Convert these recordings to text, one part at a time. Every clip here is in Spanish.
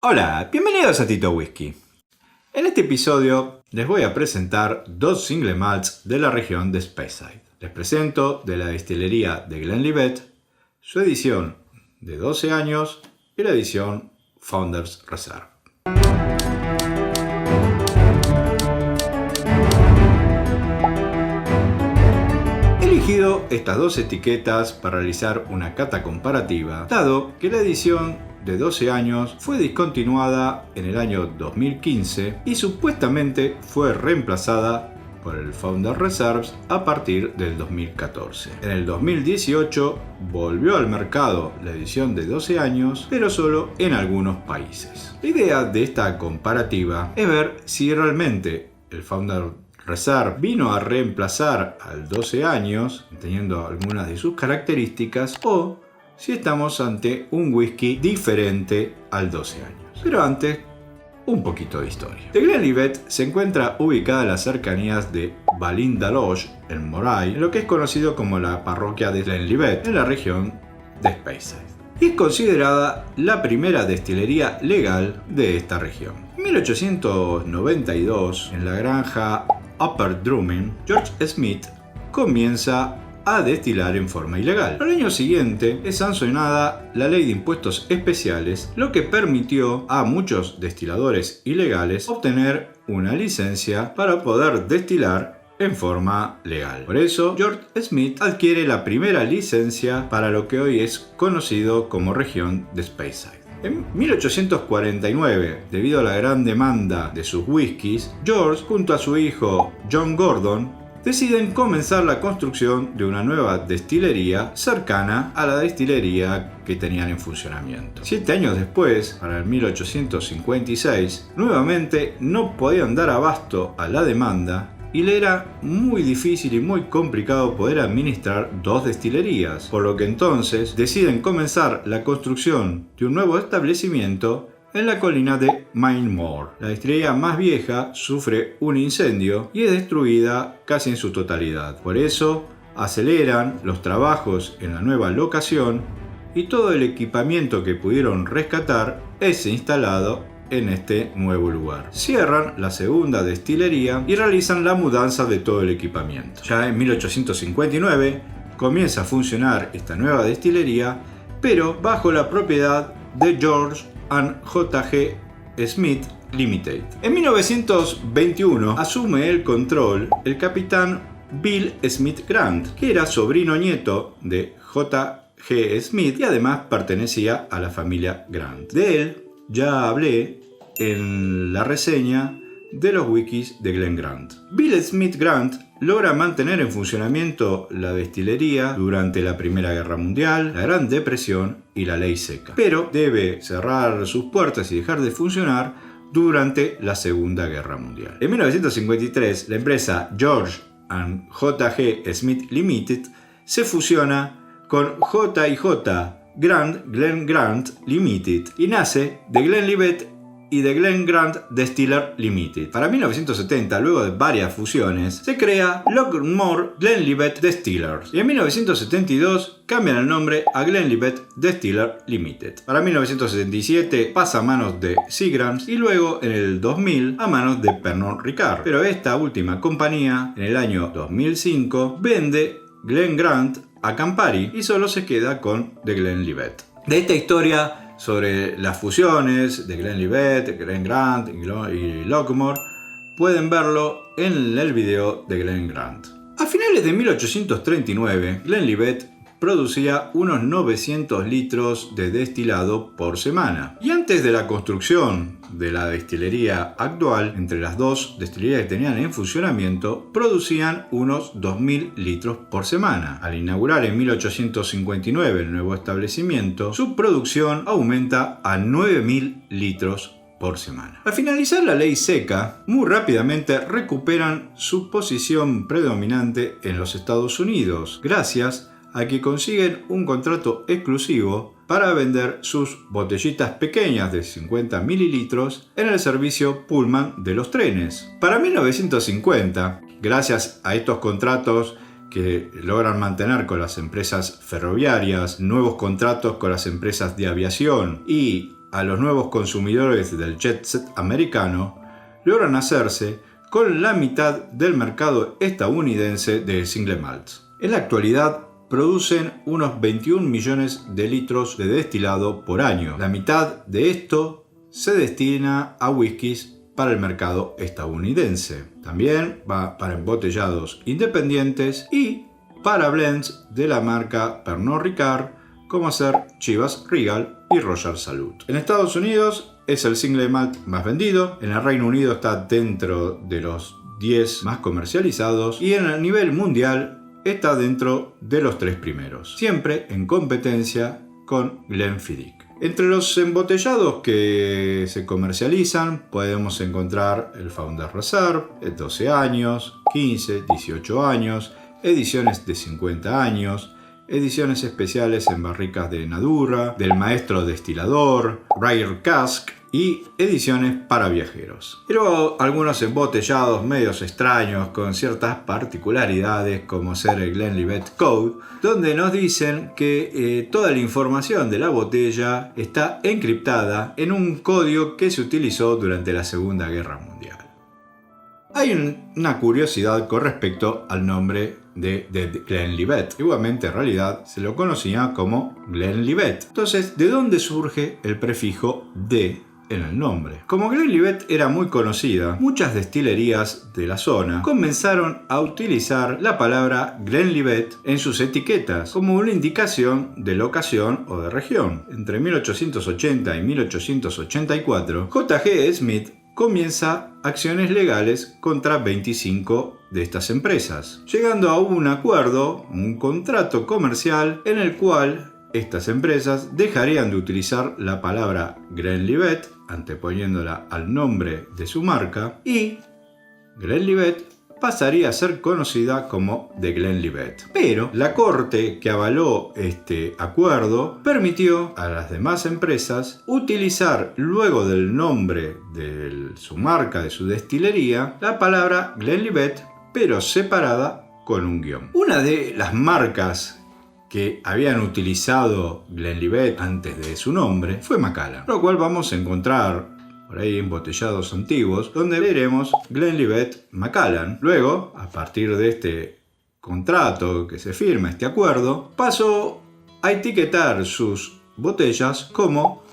Hola, bienvenidos a Tito Whisky. En este episodio les voy a presentar dos single malts de la región de Speyside. Les presento de la destilería de Glenlivet, su edición de 12 años y la edición Founders Reserve. He elegido estas dos etiquetas para realizar una cata comparativa, dado que la edición de 12 años fue discontinuada en el año 2015 y supuestamente fue reemplazada por el Founders Reserves a partir del 2014. En el 2018 volvió al mercado la edición de 12 años, pero solo en algunos países. La idea de esta comparativa es ver si realmente el Founders Reserve vino a reemplazar al 12 años, teniendo algunas de sus características, o si estamos ante un whisky diferente al 12 años. Pero antes, un poquito de historia. The Glenlivet se encuentra ubicada en las cercanías de Ballindalloch, en Moray, en lo que es conocido como la parroquia de Glenlivet, en la región de Speyside. Y es considerada la primera destilería legal de esta región. En 1892, en la granja Upper Drumming, George Smith comienza a destilar en forma ilegal. Al año siguiente es sancionada la ley de impuestos especiales, lo que permitió a muchos destiladores ilegales obtener una licencia para poder destilar en forma legal. Por eso, George Smith adquiere la primera licencia para lo que hoy es conocido como región de Speyside. En 1849, debido a la gran demanda de sus whiskies, George, junto a su hijo John Gordon, deciden comenzar la construcción de una nueva destilería cercana a la destilería que tenían en funcionamiento. 7 años después, para el 1856, nuevamente no podían dar abasto a la demanda y le era muy difícil y muy complicado poder administrar dos destilerías, por lo que entonces deciden comenzar la construcción de un nuevo establecimiento en la colina de Mainmore. La destilería más vieja sufre un incendio y es destruida casi en su totalidad. Por eso aceleran los trabajos en la nueva locación y todo el equipamiento que pudieron rescatar es instalado en este nuevo lugar. Cierran la segunda destilería y realizan la mudanza de todo el equipamiento. Ya en 1859 comienza a funcionar esta nueva destilería, pero bajo la propiedad de George and J.G. Smith Limited. En 1921 asume el control el capitán Bill Smith Grant, que era sobrino nieto de J.G. Smith y además pertenecía a la familia Grant. De él ya hablé en la reseña de los wikis de Glen Grant. Bill Smith Grant logra mantener en funcionamiento la destilería durante la Primera Guerra Mundial, la Gran Depresión y la Ley Seca, pero debe cerrar sus puertas y dejar de funcionar durante la Segunda Guerra Mundial. En 1953, la empresa George and J.G. Smith Limited se fusiona con J.J. Glen Grant Limited y nace The Glenlivet y The Glen Grant Distiller Limited. Para 1970, luego de varias fusiones, se crea Lockmore Glenlivet Distillers y en 1972 cambian el nombre a Glenlivet Distiller Limited. Para 1977 pasa a manos de Seagram's y luego en el 2000 a manos de Pernod Ricard. Pero esta última compañía en el año 2005 vende Glen Grant a Campari y solo se queda con The Glenlivet. De esta historia sobre las fusiones de Glenlivet, Glen Grant y Lockmore pueden verlo en el video de Glen Grant. A finales de 1839, Glenlivet producía unos 900 litros de destilado por semana. Y antes de la construcción de la destilería actual, entre las dos destilerías que tenían en funcionamiento, producían unos 2.000 litros por semana. Al inaugurar en 1859 el nuevo establecimiento, su producción aumenta a 9.000 litros por semana. Al finalizar la ley seca, muy rápidamente recuperan su posición predominante en los Estados Unidos, gracias a que consiguen un contrato exclusivo para vender sus botellitas pequeñas de 50 mililitros en el servicio Pullman de los trenes. Para 1950, gracias a estos contratos que logran mantener con las empresas ferroviarias, nuevos contratos con las empresas de aviación y a los nuevos consumidores del jet set americano, logran hacerse con la mitad del mercado estadounidense de single malts. En la actualidad producen unos 21 millones de litros de destilado por año. La mitad de esto se destina a whiskies para el mercado estadounidense. También va para embotellados independientes y para blends de la marca Pernod Ricard, como ser Chivas Regal y Royal Salute. En Estados Unidos es el single malt más vendido, en el Reino Unido está dentro de los 10 más comercializados y en el nivel mundial está dentro de los 3 primeros, siempre en competencia con Glenfiddich. Entre los embotellados que se comercializan podemos encontrar el Founders Reserve, de 12 años, 15, 18 años, ediciones de 50 años, ediciones especiales en barricas de Herradura, del Maestro Destilador, Rare Cask y ediciones para viajeros. Pero algunos embotellados medios extraños con ciertas particularidades, como ser el Glenlivet Code, donde nos dicen que toda la información de la botella está encriptada en un código que se utilizó durante la Segunda Guerra Mundial. Hay una curiosidad con respecto al nombre de Glenlivet. Igualmente, en realidad, se lo conocía como Glenlivet. Entonces, ¿de dónde surge el prefijo de en el nombre? Como Glenlivet era muy conocida, muchas destilerías de la zona comenzaron a utilizar la palabra Glenlivet en sus etiquetas como una indicación de locación o de región. Entre 1880 y 1884, J.G. Smith comienza acciones legales contra 25 de estas empresas, llegando a un acuerdo, un contrato comercial en el cual estas empresas dejarían de utilizar la palabra Glenlivet, anteponiéndola al nombre de su marca, y Glenlivet pasaría a ser conocida como The Glenlivet. Pero la corte que avaló este acuerdo permitió a las demás empresas utilizar, luego del nombre de su marca, de su destilería, la palabra Glenlivet, pero separada con un guión. Una de las marcas que habían utilizado Glenlivet antes de su nombre fue Macallan, lo cual vamos a encontrar por ahí embotellados antiguos, donde veremos Glenlivet Macallan. Luego, a partir de este contrato que se firma, este acuerdo, pasó a etiquetar sus botellas como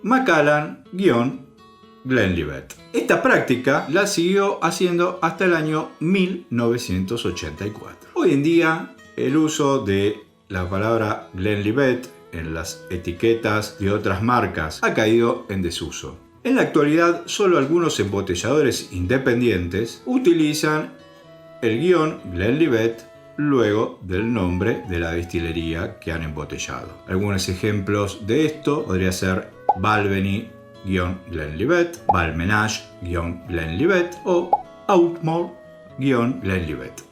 Macallan-Glenlivet. Esta práctica la siguió haciendo hasta el año 1984. Hoy en día, el uso de la palabra Glenlivet en las etiquetas de otras marcas ha caído en desuso. En la actualidad, solo algunos embotelladores independientes utilizan el guión Glenlivet luego del nombre de la destilería que han embotellado. Algunos ejemplos de esto podría ser Balvenie-Glenlivet, Balmenage-Glenlivet o Outmore-Glenlivet.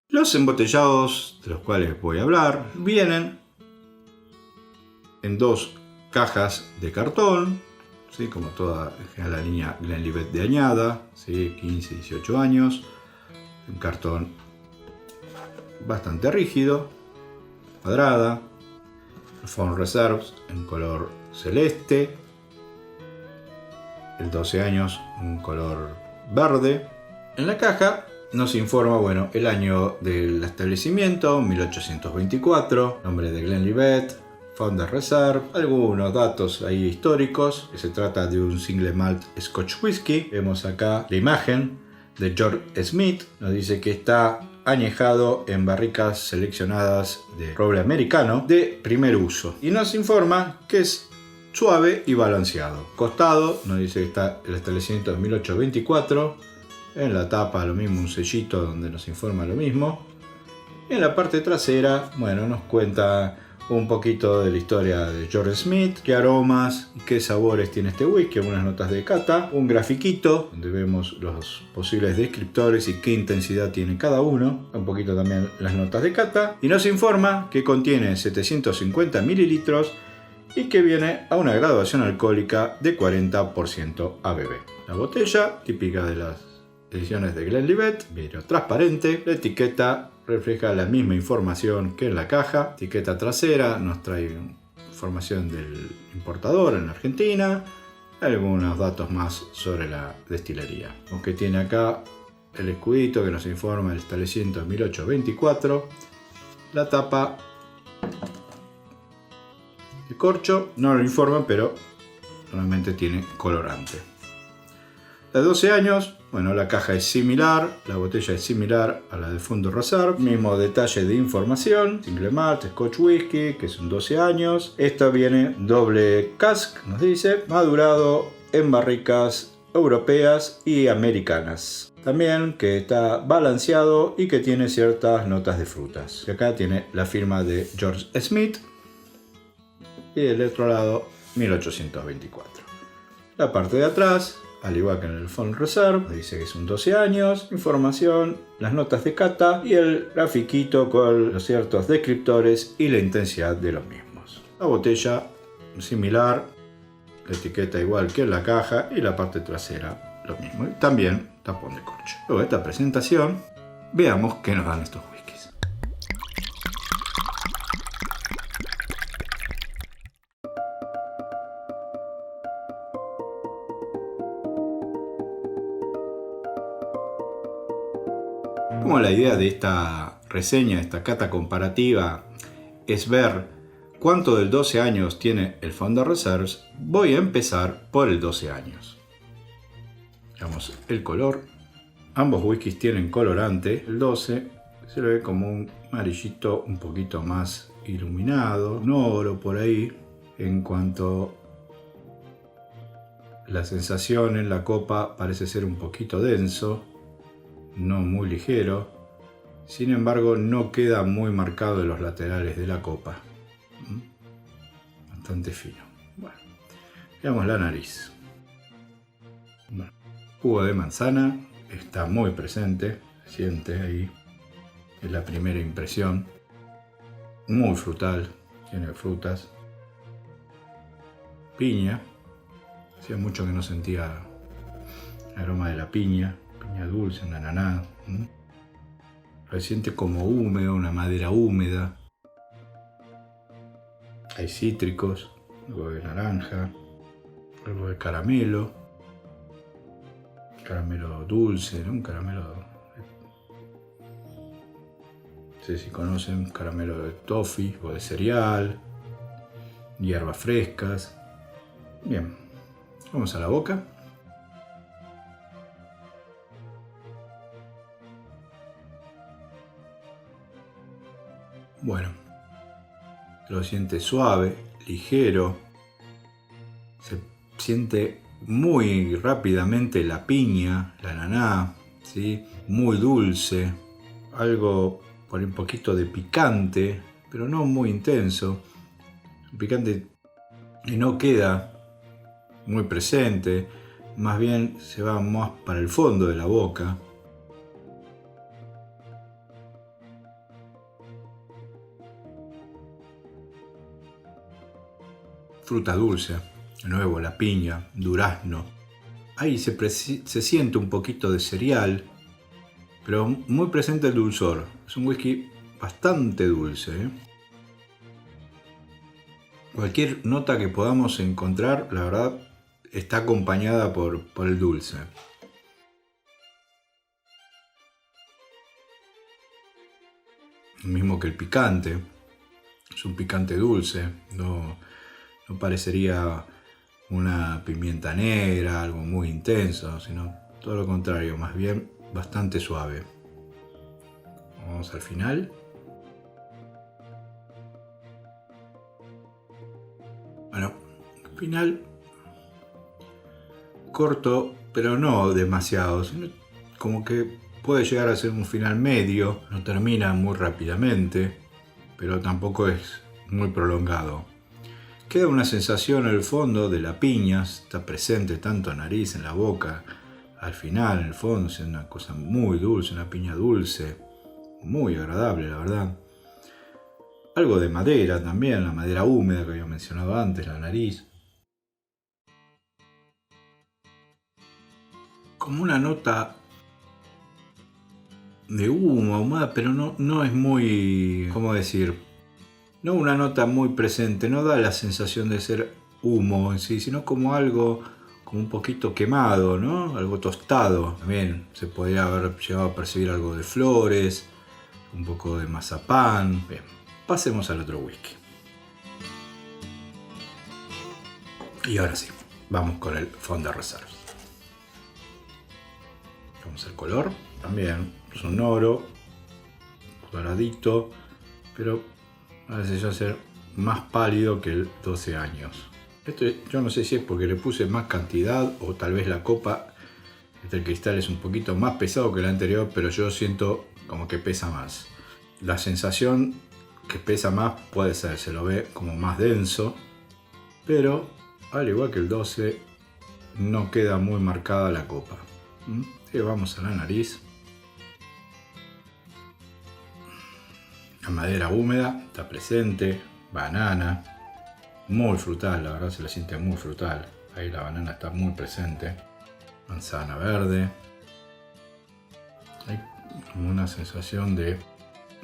Los embotellados de los cuales voy a hablar vienen en 2 cajas de cartón, ¿sí? Como toda en general la línea Glenlivet de añada, ¿sí? 15-18 años, un cartón bastante rígido, cuadrada, el Founders Reserve en color celeste, el 12 años en color verde. En la caja nos informa, el año del establecimiento, 1824, nombre de Glenlivet, Founders Reserve, algunos datos ahí históricos, que se trata de un single malt Scotch whisky. Vemos acá la imagen de George Smith, nos dice que está añejado en barricas seleccionadas de roble americano de primer uso y nos informa que es suave y balanceado. Costado nos dice que está el establecimiento de 1824, en la tapa lo mismo, un sellito donde nos informa lo mismo. En la parte trasera, nos cuenta un poquito de la historia de George Smith, qué aromas y qué sabores tiene este whisky, algunas notas de cata, un grafiquito donde vemos los posibles descriptores y qué intensidad tiene cada uno, un poquito también las notas de cata, y nos informa que contiene 750 mililitros y que viene a una graduación alcohólica de 40% ABV. La botella, típica de las ediciones de Glenlivet, vidrio transparente, la etiqueta refleja la misma información que en la caja. Etiqueta trasera nos trae información del importador en Argentina, algunos datos más sobre la destilería. Aunque tiene acá el escudito que nos informa el establecimiento 1824, la tapa de corcho no lo informa, pero normalmente tiene colorante. La de 12 años, bueno, la caja es similar, la botella es similar a la de Fondo Reserve, mismo detalle de información, single malt, Scotch whisky, que son 12 años. Esta viene doble cask, nos dice, madurado en barricas europeas y americanas. También que está balanceado y que tiene ciertas notas de frutas. Y acá tiene la firma de George Smith y del otro lado 1824. La parte de atrás, al igual que en el Fondo Reserve, dice que son 12 años, información, las notas de cata y el grafiquito con los ciertos descriptores y la intensidad de los mismos. La botella similar, la etiqueta igual que en la caja y la parte trasera lo mismo. Y también tapón de corcho. Luego de esta presentación, veamos qué nos dan estos whiskies. Como la idea de esta reseña, esta cata comparativa, es ver cuánto del 12 años tiene el Fondo Reserves, voy a empezar por el 12 años. Veamos el color. Ambos whiskies tienen colorante. El 12 se le ve como un amarillito un poquito más iluminado, un oro por ahí. En cuanto a la sensación en la copa, parece ser un poquito denso, no muy ligero. Sin embargo, no queda muy marcado en los laterales de la copa. Bastante fino. Bueno, veamos la nariz. Bueno, jugo de manzana está muy presente, se siente ahí. Es la primera impresión. Muy frutal, tiene frutas. Piña. Hacía mucho que no sentía el aroma de la piña. Piña dulce, un ananá. Se siente como húmedo, una madera húmeda. Hay cítricos, algo de naranja, algo de caramelo. Caramelo dulce, ¿no? Un caramelo... No sé si conocen, caramelo de toffee o de cereal. Hierbas frescas. Bien, vamos a la boca. Bueno, lo siente suave, ligero, se siente muy rápidamente la piña, la ananá, ¿sí? Muy dulce, algo por un poquito de picante, pero no muy intenso, un picante que no queda muy presente, más bien se va más para el fondo de la boca. Fruta dulce, de nuevo la piña, durazno. Ahí se siente un poquito de cereal, pero muy presente el dulzor. Es un whisky bastante dulce, ¿eh? Cualquier nota que podamos encontrar, la verdad, está acompañada por el dulce. Lo mismo que el picante. Es un picante dulce, no parecería una pimienta negra, algo muy intenso, sino todo lo contrario, más bien bastante suave. Vamos al final. Bueno, final corto, pero no demasiado, sino como que puede llegar a ser un final medio, no termina muy rápidamente, pero tampoco es muy prolongado. Queda una sensación en el fondo de la piña, está presente tanto en la nariz, en la boca, al final, en el fondo, es una cosa muy dulce, una piña dulce, muy agradable, la verdad. Algo de madera también, la madera húmeda que había mencionado antes, la nariz. Como una nota de humo, ahumada, pero no es muy, ¿cómo decir? No una nota muy presente, no da la sensación de ser humo en sí, sino como algo como un poquito quemado, ¿no? Algo tostado. También se podría haber llegado a percibir algo de flores, un poco de mazapán. Bien, pasemos al otro whisky. Y ahora sí, vamos con el Fond de Reserve. Vamos al color. También es un oro, doradito, pero parece ya ser más pálido que el 12 años. Esto yo no sé si es porque le puse más cantidad o tal vez la copa, el cristal es un poquito más pesado que el anterior, pero yo siento como que pesa más. La sensación que pesa más puede ser, se lo ve como más denso, pero al igual que el 12 no queda muy marcada la copa. Y vamos a la nariz. La madera húmeda está presente, banana, muy frutal, la verdad se la siente muy frutal. Ahí la banana está muy presente. Manzana verde. Hay como una sensación de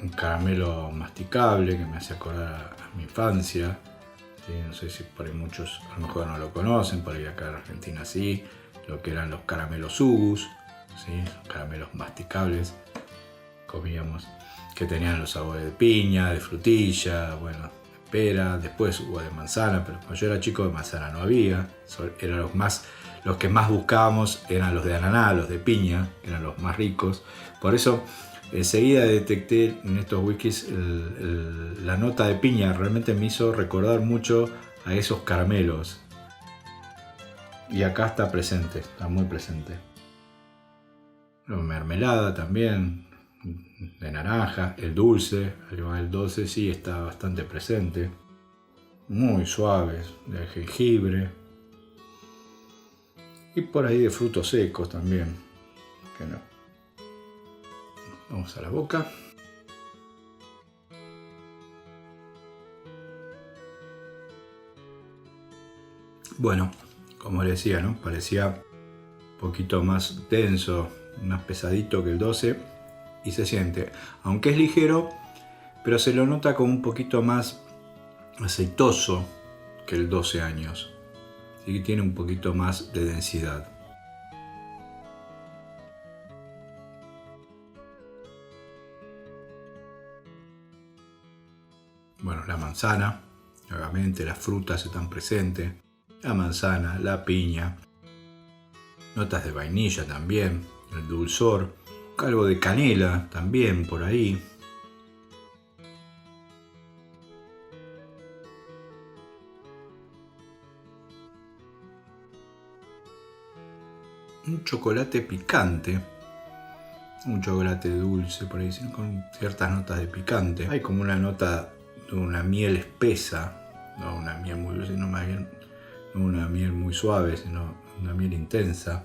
un caramelo masticable que me hace acordar a mi infancia. ¿Sí? No sé si por ahí muchos a lo mejor no lo conocen, por ahí acá en Argentina sí. Lo que eran los caramelos Ugus, ¿sí? Caramelos masticables. Comíamos, que tenían los sabores de piña, de frutilla, bueno, de pera, después hubo de manzana, pero cuando yo era chico de manzana no había, eran los que más buscábamos eran los de ananá, los de piña, eran los más ricos. Por eso enseguida detecté en estos whiskies la nota de piña, realmente me hizo recordar mucho a esos caramelos. Y acá está presente, está muy presente. La mermelada también, de naranja, el dulce, al igual el dulce sí está bastante presente. Muy suaves, de jengibre. Y por ahí de frutos secos también. Que no. Vamos a la boca. Bueno, como les decía, ¿no? Parecía un poquito más denso, más pesadito que el 12 y se siente, aunque es ligero, pero se lo nota como un poquito más aceitoso que el 12 años. Así que tiene un poquito más de densidad. Bueno, la manzana, nuevamente las frutas están presentes. La manzana, la piña, notas de vainilla también, el dulzor, algo de canela también por ahí. Un chocolate picante, un chocolate dulce por ahí, con ciertas notas de picante. Hay como una nota de una miel espesa, no una miel muy dulce, sino más bien no una miel muy suave, sino una miel intensa.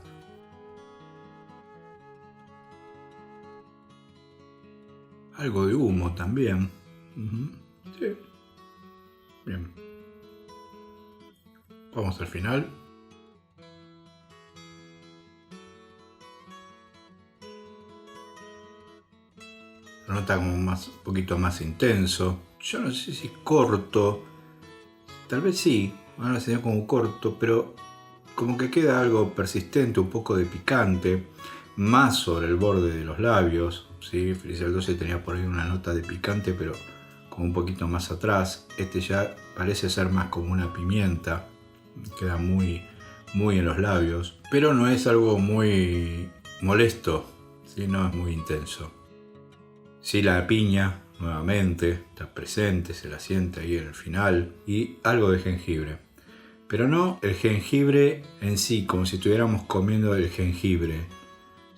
Algo de humo también. Sí. Bien. Vamos al final. Lo nota como un poquito más intenso. Yo no sé si corto. Tal vez sí. Ahora sería como corto, pero como que queda algo persistente, un poco de picante. Más sobre el borde de los labios. ¿Sí? Freezer 12 tenía por ahí una nota de picante, pero como un poquito más atrás. Este ya parece ser más como una pimienta. Queda muy en los labios. Pero no es algo muy molesto. ¿Sí? No es muy intenso. Sí, la piña nuevamente está presente, se la siente ahí en el final. Y algo de jengibre. Pero no el jengibre en sí, como si estuviéramos comiendo el jengibre,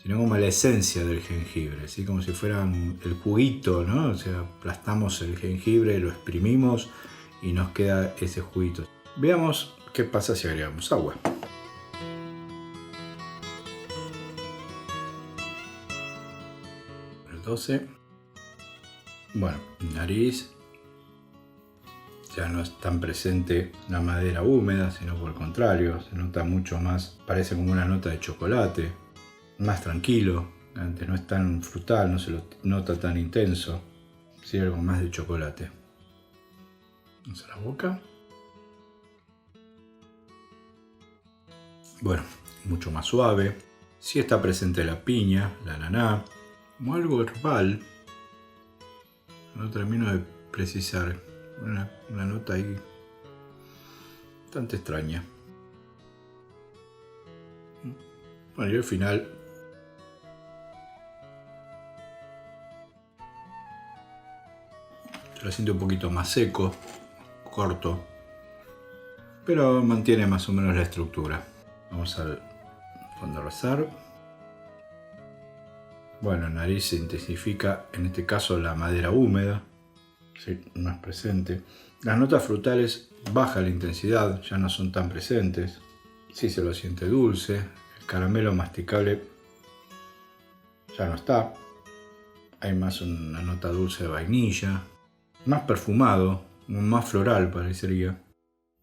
sino como la esencia del jengibre, ¿sí? Como si fuera el juguito, ¿no? O sea, aplastamos el jengibre, lo exprimimos y nos queda ese juguito. Veamos qué pasa si agregamos agua. El 12. Bueno, nariz. Ya no es tan presente la madera húmeda, sino por el contrario, se nota mucho más, parece como una nota de chocolate, más tranquilo, Antes no es tan frutal, no se lo nota tan intenso. Sí, algo más de chocolate. Vamos a la boca. Bueno, mucho más suave. Sí está presente la piña, la ananá, como algo herbal. No termino de precisar. Una nota ahí bastante extraña. Bueno, y al final yo lo siento un poquito más seco, corto, pero mantiene más o menos la estructura. Vamos al fondo rosar. Bueno, nariz se intensifica, en este caso la madera húmeda, sí, más presente. Las notas frutales baja la intensidad, ya no son tan presentes. Sí se lo siente dulce, el caramelo masticable ya no está. Hay más una nota dulce de vainilla, más perfumado, más floral parecería.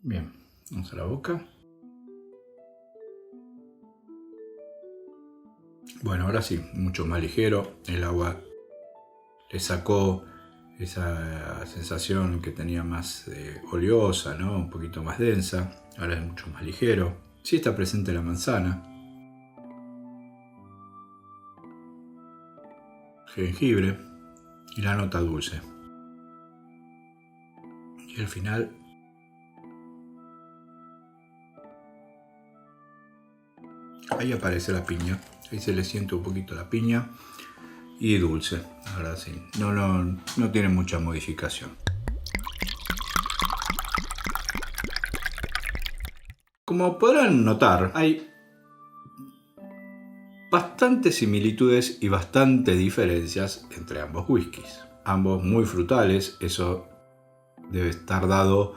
Bien, vamos a la boca. Bueno, ahora sí, mucho más ligero. El agua le sacó esa sensación que tenía más oleosa, ¿no? Un poquito más densa. Ahora es mucho más ligero. Sí está presente la manzana. Jengibre y la nota dulce. Y al final ahí aparece la piña. Ahí se le siente un poquito la piña y dulce. Ahora sí, no tiene mucha modificación. Como podrán notar, hay bastantes similitudes y bastantes diferencias entre ambos whiskies. Ambos muy frutales, eso debe estar dado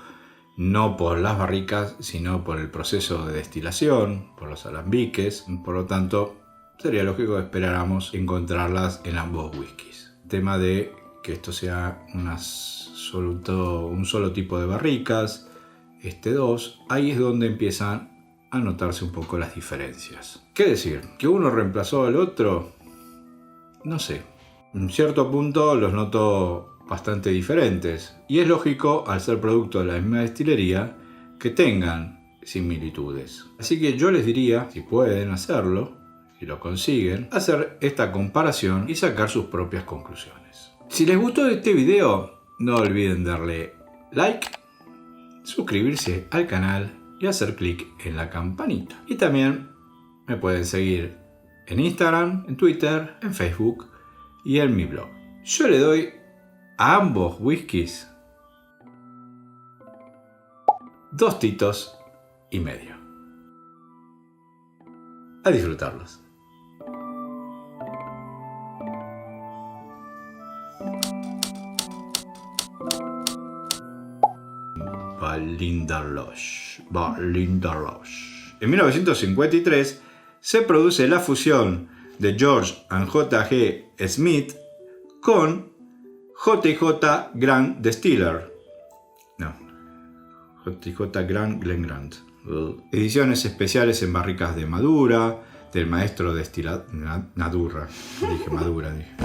no por las barricas, sino por el proceso de destilación, por los alambiques. Por lo tanto, sería lógico que esperáramos encontrarlas en ambos whiskies. El tema de que esto sea un solo tipo de barricas, dos, ahí es donde empiezan a notarse un poco las diferencias. ¿Qué decir? ¿Que uno reemplazó al otro? No sé. En cierto punto los noto bastante diferentes. Y es lógico, al ser producto de la misma destilería, que tengan similitudes. Así que yo les diría, si pueden hacerlo, si lo consiguen, hacer esta comparación y sacar sus propias conclusiones. Si les gustó este video, no olviden darle like, suscribirse al canal y hacer clic en la campanita. Y también me pueden seguir en Instagram, en Twitter, en Facebook y en mi blog. Yo le doy a ambos whiskies 2 titos y medio. A disfrutarlos. Ballinderlosh. En 1953 se produce la fusión de George and J.G. Smith con J.J. Grant Distiller. No, J.J. Grant Glengrant. Ediciones especiales en barricas de madura, del maestro destilador. Dije madura, dije.